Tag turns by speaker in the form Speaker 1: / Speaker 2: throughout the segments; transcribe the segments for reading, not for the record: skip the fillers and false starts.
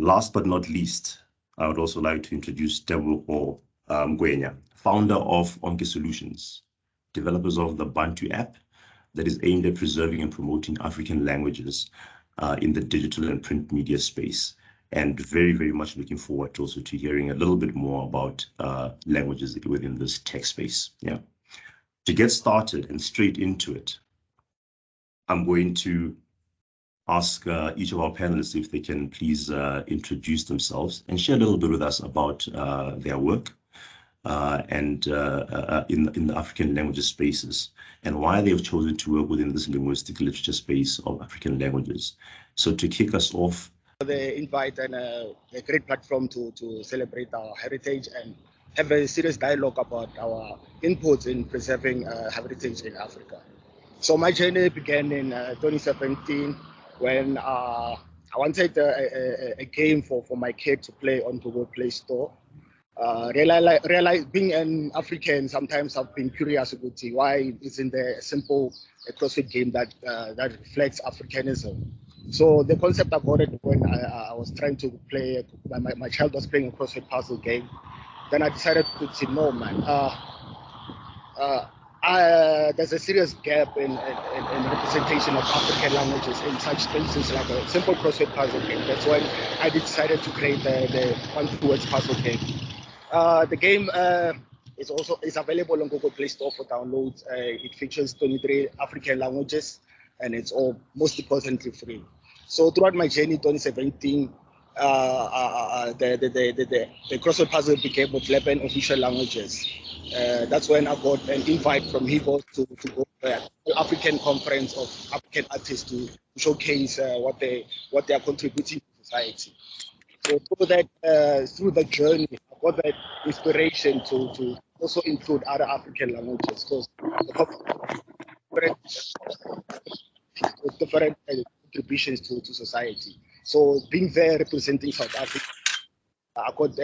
Speaker 1: Last but not least, I would also like to introduce Teboho Ngwenya, founder of Onke Solutions, developers of the Bantu app that is aimed at preserving and promoting African languages in the digital and print media space. And very, very much looking forward also to hearing a little bit more about languages within this tech space. Yeah. To get started and straight into it, I'm going to ask each of our panelists if they can please introduce themselves and share a little bit with us about their work and in the African languages spaces, and why they have chosen to work within this linguistic literature space of African languages. So to kick us off,
Speaker 2: the invite and a great platform to celebrate our heritage and have a serious dialogue about our inputs in preserving heritage in Africa. So my journey began in 2017 when I wanted a game for my kid to play on Google Play Store. Realize being an African, sometimes I've been curious about why isn't there a simple CrossFit game that reflects Africanism. So the concept I got it when I was trying to play, my child was playing a CrossFit puzzle game. Then I decided to say, no, man, there's a serious gap in representation of African languages in such spaces like a simple CrossFit puzzle game. That's when I decided to create the Bantu Words puzzle game. The game is available on Google Play Store for download. It features 23 African languages, and it's all most importantly free. So throughout my journey, 2017, the CrossFit puzzle became with 11 official languages. That's when I got an invite from HIVO to go to the African Conference of African Artists to showcase what they are contributing to society. So through the journey, I got that inspiration to also include other African languages, because different contributions to society. So being there representing South Africa, I got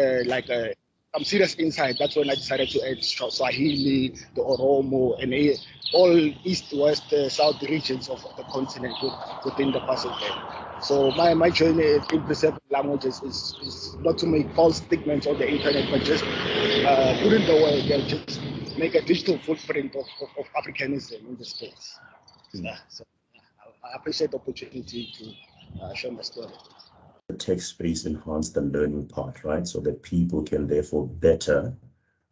Speaker 2: some serious insight. That's when I decided to add Swahili, the Oromo, and all east, west, south regions of the continent within the puzzle game. So my journey in preserving languages is not to make false statements on the internet, but just put in the work and just make a digital footprint of Africanism in the space. So I appreciate the opportunity to share my story.
Speaker 1: The tech space enhance the learning part, right? So that people can therefore better,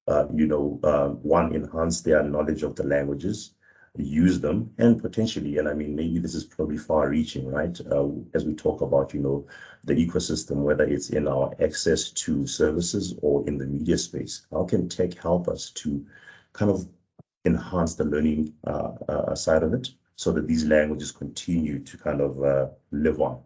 Speaker 1: one, enhance their knowledge of the languages, use them, and potentially, and I mean, maybe this is probably far reaching, right? As we talk about, the ecosystem, whether it's in our access to services or in the media space, how can tech help us to kind of enhance the learning side of it so that these languages continue to kind of live on?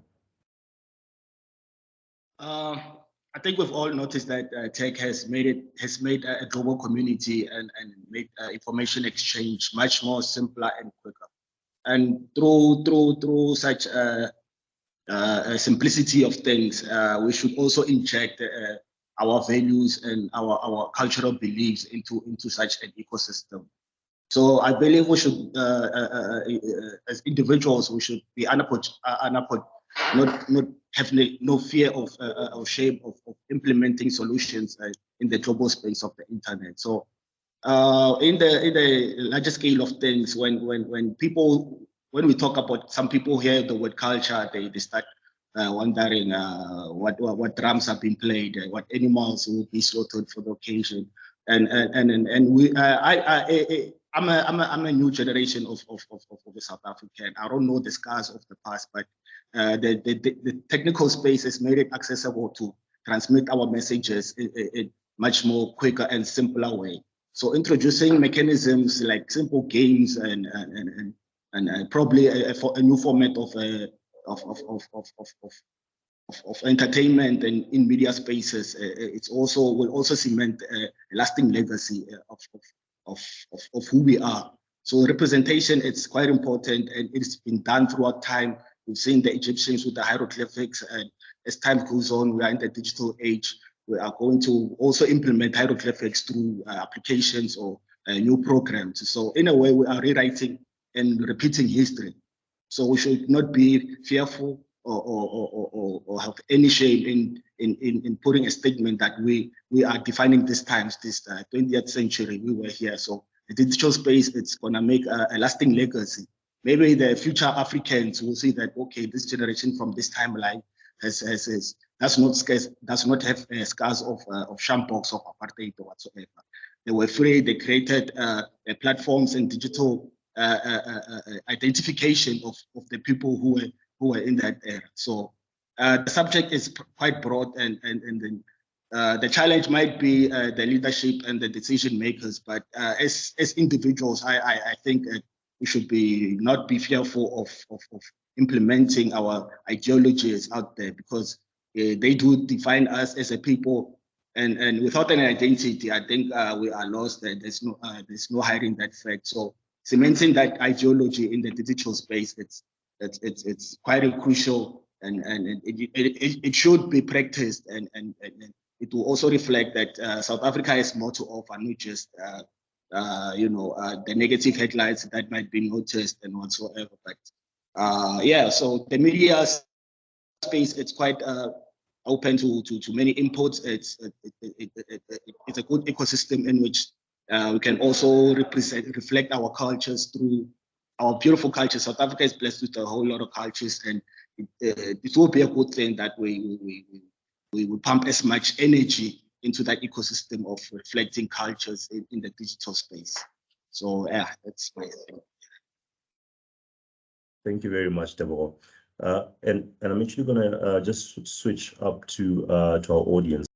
Speaker 3: I think we've all noticed that tech has made a global community and made information exchange much more simpler and quicker. And through such simplicity of things, we should also inject our values and our cultural beliefs into such an ecosystem. So I believe we should, as individuals, we should be not have no fear of shame of implementing solutions in the global space of the internet. So in the larger scale of things, when we talk about, some people hear the word culture, they start wondering what drums have been played, what animals will be slaughtered for the occasion, and we I'm a new generation of a South African. I don't know the scars of the past, but the technical space has made it accessible to transmit our messages in much more quicker and simpler way. So introducing mechanisms like simple games and probably a new format of entertainment and in media spaces, will also cement a lasting legacy of who we are. So representation, it's quite important, and it's been done throughout time. We've seen the Egyptians with the hieroglyphics, and as time goes on, we are in the digital age. We are going to also implement hieroglyphics through applications or new programs. So in a way, we are rewriting and repeating history. So we should not be fearful or have any shame in putting a statement that we are defining these times, this 20th century. We were here, so the digital space, it's gonna make a lasting legacy. Maybe the future Africans will see that, okay, this generation from this timeline does not have scars of shampox of apartheid or whatsoever. They were free. They created platforms and digital identification of the people who were in that era. So the subject is quite broad, and then the challenge might be the leadership and the decision makers. But as individuals, I think we should not be fearful of implementing our ideologies out there, because they do define us as a people. And without an identity, I think we are lost. There's no hiding that fact. So cementing that ideology in the digital space, it's quite crucial, and it should be practiced, and it will also reflect that South Africa has more to offer, not just the negative headlines that might be noticed and whatsoever. But yeah, so the media space, it's quite open to many inputs. It's a good ecosystem in which we can also reflect our cultures through our beautiful culture. South Africa is blessed with a whole lot of cultures, and it will be a good thing that we pump as much energy into that ecosystem of reflecting cultures in the digital space. So yeah, that's my thing.
Speaker 1: Thank you very much, Deborah. And I'm actually gonna just switch up to our audience.